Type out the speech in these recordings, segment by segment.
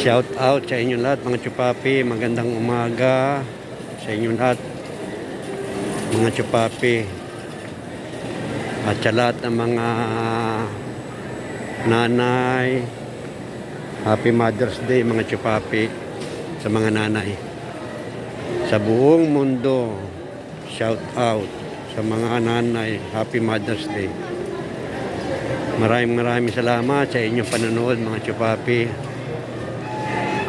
Shout out sa inyong lahat mga chupapi. Magandang umaga sa inyong lahat mga chupapi. At sa lahat ng mga nanay, Happy Mother's Day mga chupapi. Sa mga nanay sa buong mundo, shout out sa mga nanay, Happy Mother's Day. Maraming salamat sa inyong panonood mga chupapi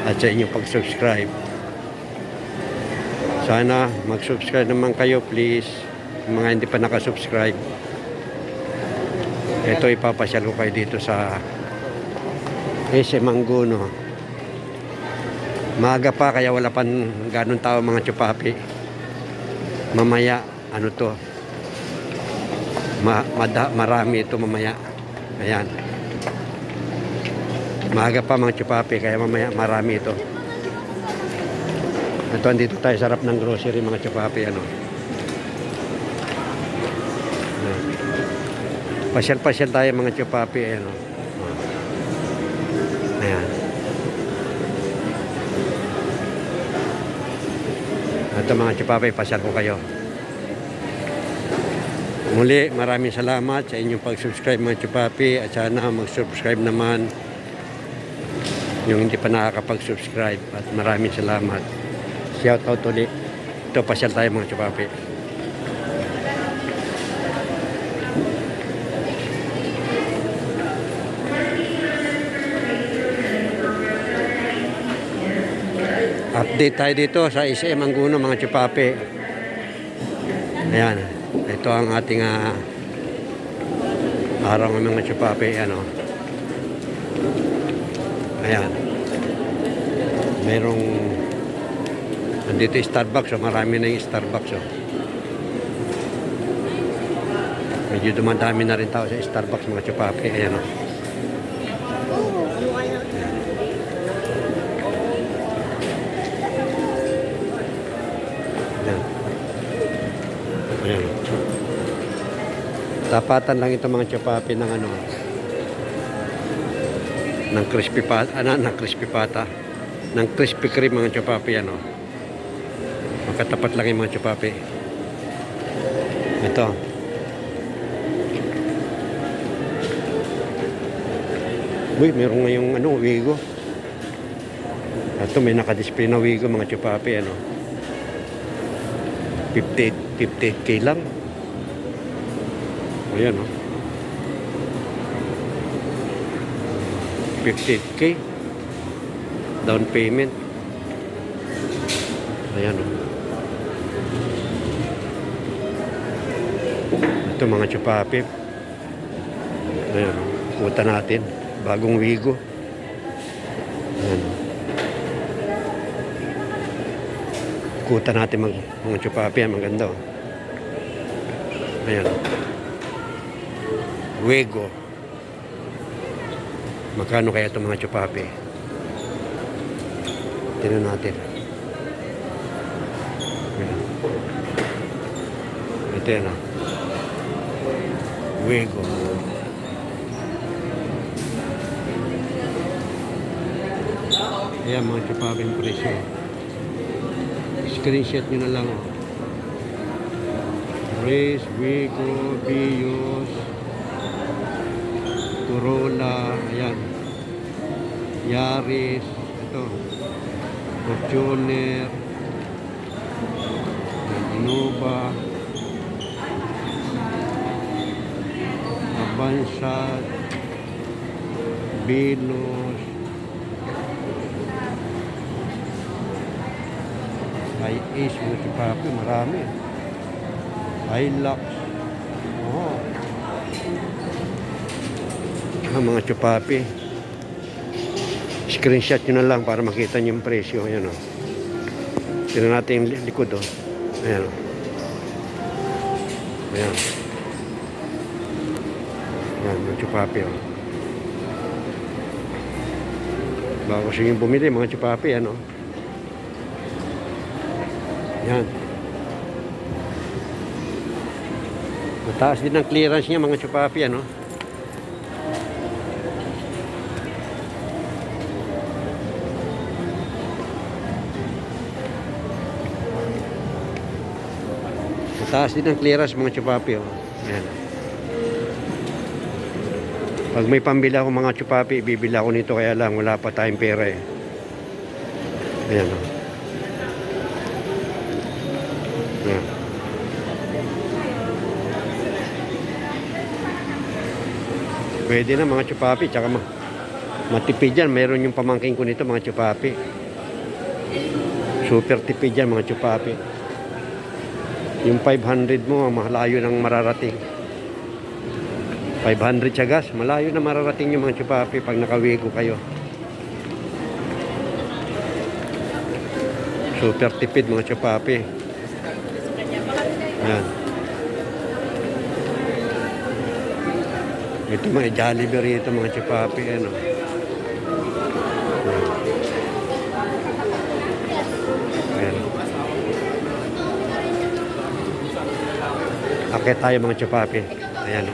at sa inyong pag-subscribe. Sana mag-subscribe naman kayo please, mga hindi pa nakasubscribe. Ito ipapasyal ko kayo dito sa SM Anguno. Maaga pa kaya wala pang ganun tao mga chupapi. Mamaya ano to, marami ito mamaya. Ayan, maaga pa mga chupapi kaya mamaya marami ito. Ito, andito tayo sa harap ng grocery mga chupapi. Ano, pasyal tayo mga chupapi. Ano, ayan, ito mga chupapi, pasyal ko kayo. Muli, maraming salamat sa inyong pag-subscribe mga chupapi at sana mag-subscribe naman yung hindi pa nakakapag-subscribe at maraming salamat. Shout out ulit. Ito, pasyal tayo mga chupapi. Update tayo dito sa SM Anguno mga chupapi. Ayan, ito ang ating araw ng mga chupapi. Ano, ayan, merong nandito yung Starbucks. Marami na yung Starbucks. Medyo dumadami na rin tao sa Starbucks mga chupapi. Ayan, ayan. Tapatan lang ito mga chupapi ng ano, ng crispy pata, ng crispy pata, ng crispy cream mga chupapi. Ano, makatapat lang yung mga chupapi. Ito, uy, meron ngayong ano, Wigo. Ito, may nakadisplay na Wigo mga chupapi. Ano, 58K lang. Ayan, 58K down payment. Ayan, ito mga chupapi. Ayan, kuta natin bagong Wigo. Ayan, kuta natin mga chupapi. Maganda. Ayan, Wigo. Magkano kaya ito mga chupapi? Tingnan natin. Ito yan, Wigo. Ayan mga chupapi yung presyo. Screenshot nyo na lang. Race, Wigo, Vios, Corolla, ayan, Yaris, ito, Fortuner, Innova, Avanza, Venus, i-Ace, mga chupapi, marami. Hilux, mga chupapi. Screenshot nyo na lang para makita nyo yung presyo. Ayan, tignan natin yung likod. Ayan, ayan, ayan mga chupapi. Bago siya yung bumili mga chupapi. Ayan, ayan, mataas din ang clearance niya mga chupapi. Taas din ang clearance mga chupapi. Oh. Ayan. Pag may pambili ako mga chupapi, bibili ako nito kaya lang wala pa tayong pera eh. Ayan. Oh. Ayan. Pwede na mga chupapi, tsaka matipid yan. Meron yung pamangking ko nito mga chupapi. Super tipid yan mga chupapi. Yung 500 mo, malayo nang mararating. 500 sa gas, malayo na mararating yung mga chupapi pag nakawigo kayo. Super tipid mga chupapi. Yan. Ito mga Jollibee ito mga chupapi. Ano. Ayan. Akit tayo mga chupapi. Ayan.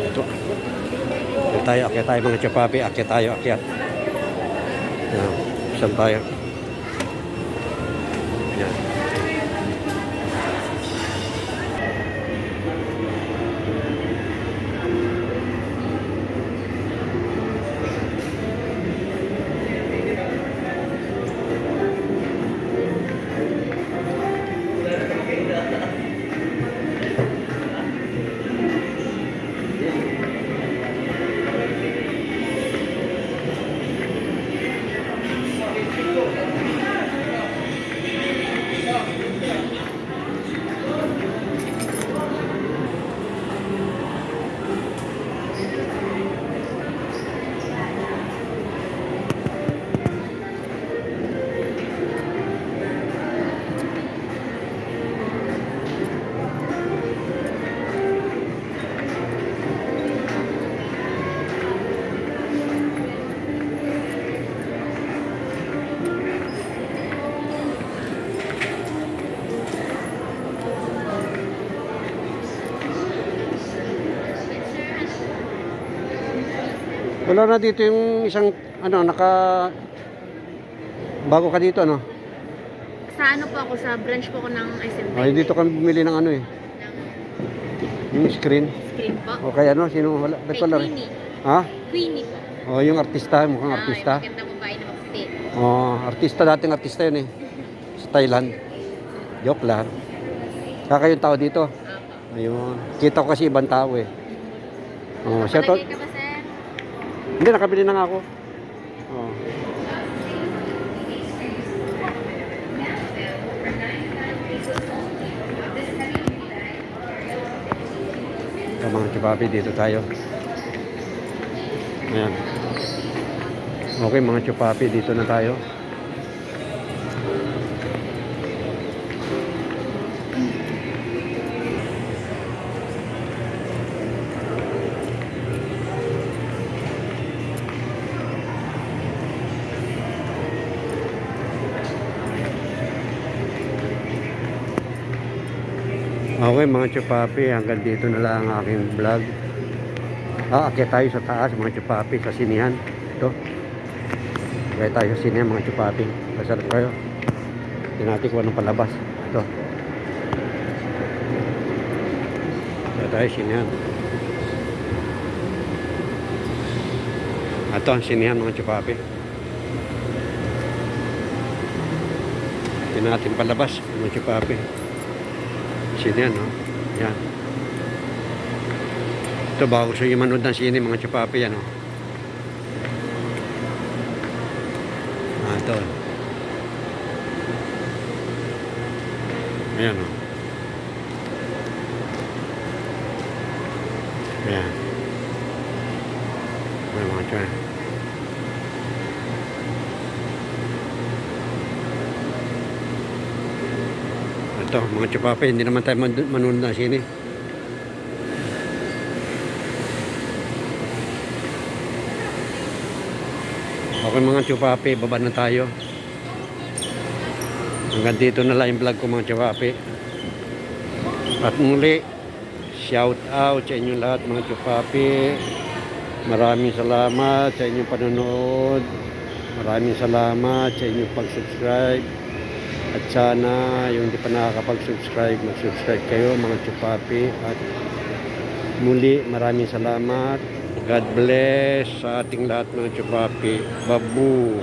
Ito. Akit tayo mga chupapi. Akit tayo, akyat. Ayan. Saan tayo? Ayan. Wala na dito yung isang ano bago ka dito ano? Sa ano po ako, sa branch po ako ng SM. Ay dito kami bumili ng ano eh. Yung screen. Screen po. O kaya ano, sino wala? Kay Wala rin. Queenie. Ha? Queenie po. O yung artista, mukhang artista. Yung magandang babae na maputi. Artista, dating artista yun eh. Sa Thailand. Joke lang. Kakayong tao dito. Opo. Ayun. Kita ko kasi ibang tao eh. Shout out. Palagay ka ba, sir? Hindi, nakabili na nga ako. Oh. Ito mga chupapi, dito tayo. Ayan. Okay mga chupapi, dito na tayo. Okay mga chupapi, hanggang dito na lang ang aking vlog. Akyat tayo sa taas mga chupapi, sa sinihan. Ito. Akyat tayo sa sinihan mga chupapi. Pasarap kayo. Tinati ko anong palabas. Ito. Akyat tayo sinihan. Ito ang sinihan mga chupapi. Tinatin palabas mga chupapi. Sine yan, no? Yan. Ito, bago gusto nyo manood ng sine, mga chupapi, yan, no? Ito. Ayan, no? Ayan. Ayan, mga chupapi. Ito, mga chupapi, hindi naman tayo manood na sine. Okay mga chupapi, baba na tayo. Hanggang dito na lang yung vlog ko mga chupapi. At muli, shout out sa inyong lahat mga chupapi. Maraming salamat sa inyong panonood. Maraming salamat sa inyong pag-subscribe. At sana yung hindi pa nakakapag-subscribe, mag-subscribe kayo mga chupapi. At muli, maraming salamat. God bless sa ating lahat mga chupapi. Babu!